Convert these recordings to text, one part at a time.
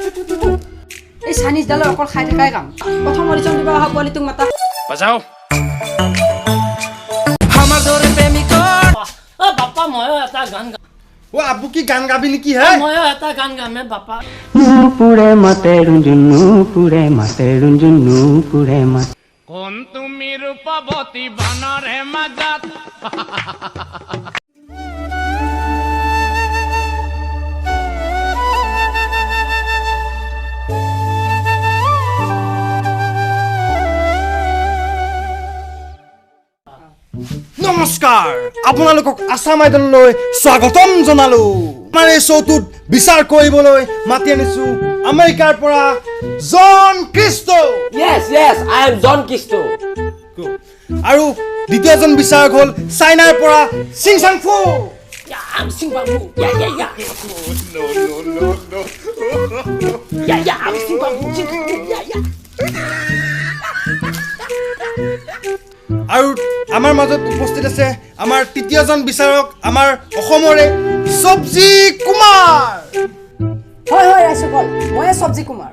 এই চাইনিজ ডালৰ অকল খাই থাকাই কাম প্ৰথম অডিশ্যন দিব অহা পোৱালিটোক মাতা বাজাও আমার দরে প্রেমিকর ও বাপ্পা ময়ো এটা গান গাম ও আবু কি গান গাবি নেকি হে ময়ো এটা গান গামে বাপ্পা নুপুরে মাতে রঞ্জন নুপুরে মাতে রঞ্জন নুপুরে মাতে কোন তুমি রূপবতী বনরে মাজাত নমস্কাৰ আপোনালোকক আসাম আইডললৈ স্বাগতম জনালো আমাৰ এই শ্ব'টোত বিচাৰ কৰিবলৈ মাতি আনিছো আমেৰিকাৰ পৰা জন Cristo Yes, I am John Kisto. আৰু দ্বিতীয়জন বিচাৰক হ'ল চাইনাৰ পৰা সিং চাং ফু I'm sing babu yeah I'm sing babu yeah আৰু আমাৰ মাজত উপস্থিত আছে আমাৰ তৃতীয়জন বিচাৰক আমাৰ অসমৰে সবজি কুমাৰ হয় ৰাইজসকল মই সবজি কুমাৰ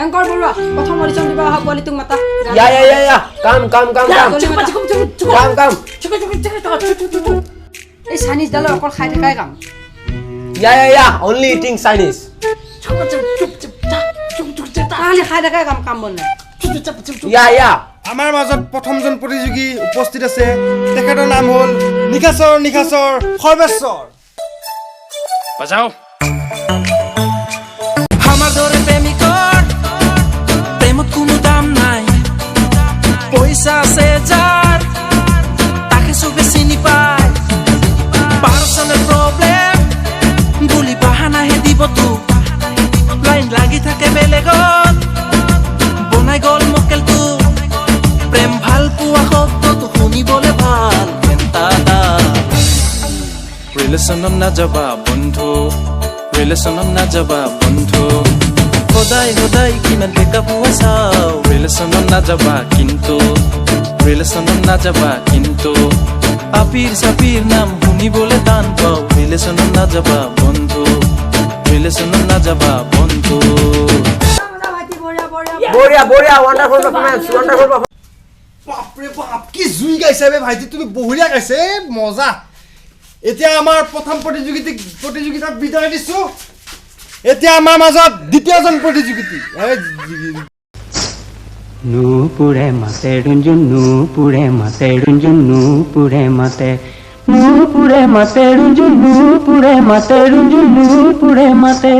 এংকৰ বৰুৱা প্ৰথম অডিশ্যন দিব অহা পোৱালিটোক মাতা Yeah. Come. এই চাইনিজ ডালৰ অকল খাই থাকাই কাম Yeah. Only eating Chinese. তাহালি খাই থাকাই কাম বন নাই Yeah. আমাৰ মাজত প্ৰথমজন প্ৰতিযোগী উপস্থিত আছে তেখেতৰ নাম হ'ল নিখাচৰ সৰ্বেশ্বৰ বাজাও আমার দরে প্রেমিকর প্রেমত কোনো দাম নাই পয়সা আছে যার তাকে চবে চিনি পায় পার্সোনাল প্রবলেম বুলি বাহানাহে দিব তোক লাইন লাগি থাকে বেলেগত বনাই গল মক্কেলটো প্রেম ভাল পোৱা শব্দটো শুনিবলে ভাল ৰিলেশ্যনত নাযাবা বন্ধু ৰিলেশ্যনত নাযাবা বন্ধু সদায় কিমান বেকা পোৱা চাও ৰিলেশ্যনত নাযাবা কিন্তু আপিৰ চাপিৰ নাম শুনিবলে টান পাও ৰিলেশ্যনত নাযাবা বন্ধু Boria. Wonderful performance. বাপৰে বাপ কি জুই গাইছে বে ভাইটি তুমি বঢ়িয়া গাইছে মজা এতিয়া আমাৰ প্ৰথম প্ৰতিযোগিতাত বিদায় দিছো এতিয়া আমাৰ মাজত দ্বিতীয়জন প্ৰতিযোগী নুপুরে মাতে রঞ্জন নুপুরে মাতে রঞ্জন নুপুরে মাতে নুপুরে মাতে রঞ্জন নুপুরে মাতে রঞ্জন নুপুরে মাতে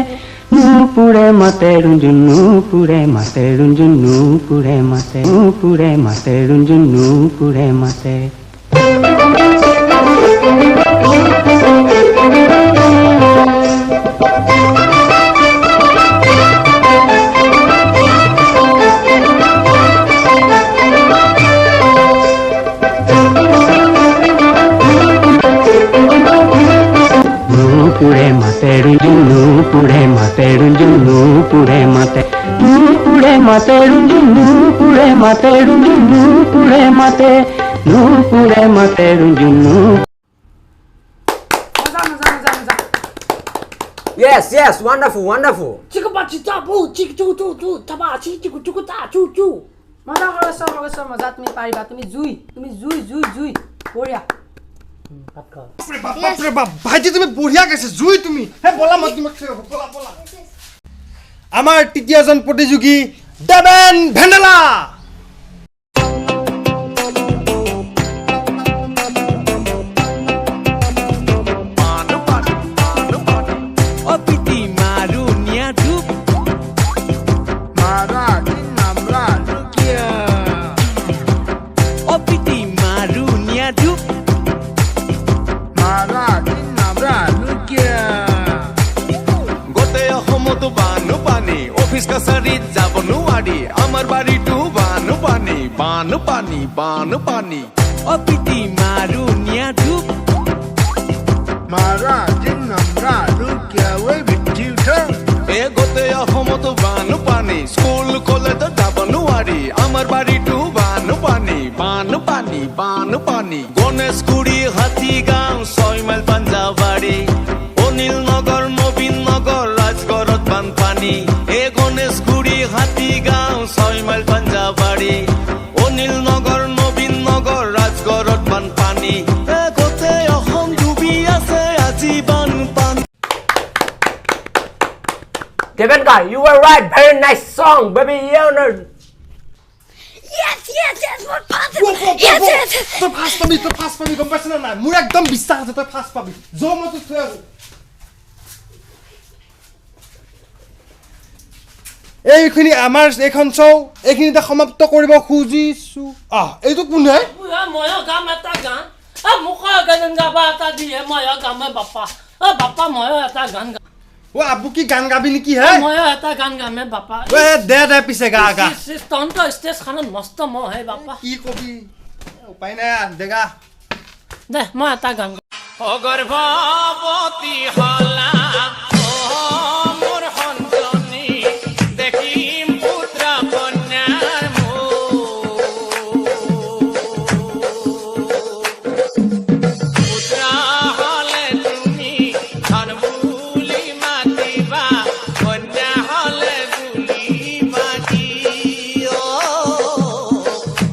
নুপুরে মাতে রঞ্জন নুপুরে মাতে রঞ্জন নুপুরে মাতে নুপুরে মাতে রঞ্জন নুপুরে মাতে নুপুরে মাতে রঞ্জন নুপুরে মাতে রঞ্জন নুপুরে মাতে নুপুরে মাতে রঞ্জন নুপুরে মাতে রঞ্জন নুপুরে মাতে নুপুরে মাতে রঞ্জন মজা Yes. Wonderful. চিকবাচি চাবু চিকচু তাবা চিকচু তা চু মজা সৰ্বেশ্বৰ মজা তুমি পাৰিবা তুমি জুই বঢ়িয়া বাপৰে বাপ ভাইটি তুমি বঢ়িয়া গাইছে জুই তুমি হে বলা মই তোমাক বলা আমাৰ তৃতীয়জন প্ৰতিযোগী দেবেন ভেণ্ডেলা কাছাৰীত যাব নোৱাৰি আমাৰ বাৰীটো বানপানী অপিটি মাৰো নিয়া ধূপ মাৰা দিন নামৰা লুকিয়াৱে বিধি উঠা এই গোটেই অসমতো বানপানী স্কুল কলেজত যাব নোৱাৰি আমাৰ বাৰীটো বানপানী গণেশগুৰি হাতীগাঁও 6 মাইল পাঞ্জাবাৰী অনিল নগৰ নবীন নগৰ ৰাজগড়ত বানপানী এ গণেশগুৰি হাতীগাঁও 6 মাইল পাঞ্জাবাৰী অনিল নগৰ নবীন নগৰ ৰাজগড়ত বানপানী এ গোটেই অসম ডুবি আছে আজি বানপানী Devenka, you were right. Very nice song, baby. Yes, yes, yes, what part? Yes, yes. তই ফাৰ্ষ্ট পাবি গম পাইছ না নাই মোৰ একদম বিশ্বাস আছে তই ফাৰ্ষ্ট পাবি জমতো থৈ আছো এইখিনি আমাৰ এখন শ্ব' এইখিনিতে সমাপ্ত কৰিব খুজিছো এইটো কোনে মই গাম এটা গান মোক গান গাবা এটা দিয়ে মই গামে বাপা বাপা মই এটা গান গাম আবু কি গান গাবি নেকি হে মই এটা গান গামে বাপা দে পিছে গা তন্ত ষ্টেজ খানত মস্ত মহ হে বাপা কি কবি উপায় নাই দেগা দে মই এটা গান গৰ্ভৱতী হলা মোৰ সন্তনী দেখিম পুত্ৰ কন্যাৰ পুত্ৰ হলে তুমি ধন বুলি মাতিবা কন্যা হলে বুলি মাতি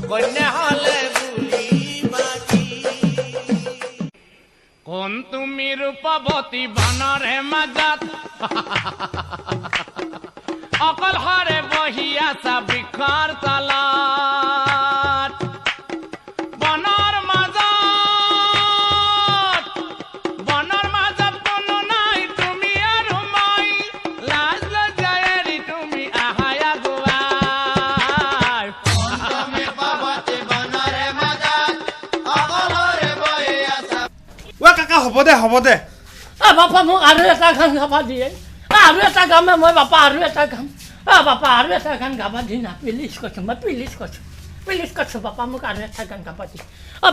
কন্যা হলে বুলি মাতি কোন তুমি ৰূপৱতী বনৰে মাজত অকল হৰে বহি আছা বৃক্ষৰ তলত বনৰ মাজত কোনো নাই তুমি আৰু মই লাজ লজ্জাৰে তুমি আহা আগুৱাই কাকা হ'ব দে বাপা মোক আৰু এটা গান গাবা দিয়ে আৰু এটা গামে মই বাপা আৰু এটা গাম বাপা আৰু এটা গান গাবা দি না প্লিজ কৈছো মই প্লিজ কৈছো বাপা মোক আৰু এটা গান গাবা দি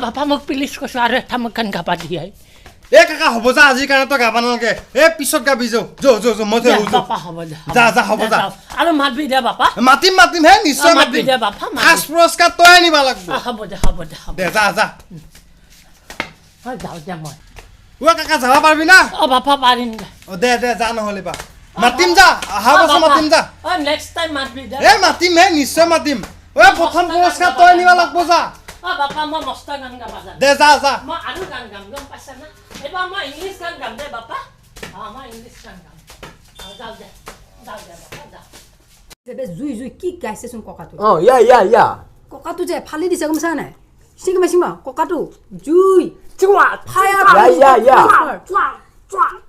বাপা মোক প্লিজ কৈছো আৰু এটা মোক গান গাবা দিয়ে কাকা হ'ব যা আজিৰ কাৰণে তই গাবা নালাগে পিছত গাবি যো মই থৈ আহিছো বাপা হ'ব দে যা হ'ব যা আৰু মাতবি দে বাপা মাতিম হে নিশ্চয় মাতবি মাতিম দে বাপা ফাৰ্ষ্ট পুৰস্কাৰ তই আনিবা লাগিব হ'ব দে দে যা যাওঁ দে মই কাকা যাব পাৰিবি না বাপা পাৰিম দে দে যা নহ'লে বা মাতিম যা অহা বছৰ মাতিম যা নেক্সট টাইম মাতবি দে মাতিম হে নিশ্চয় মাতিম প্ৰথম পুৰস্কাৰ তই আনিবা লাগিব যা বাপা মই মস্ত গান গাবা জানো দে যা মই আৰু গান গাম গম পাইছা না এবাৰ মই ইংলিছ গান গাম দে বাপা মই ইংলিছ গান গাম যাওঁ দে বাপা যাওঁ জুই কি গাইছেচোন ককাটো Oh, yeah. ককাটো যে ফালি দিছে গম পাইছা নাই চিঙা ককাটো জুই Chua, ফায়াৰ Yeah. Fire.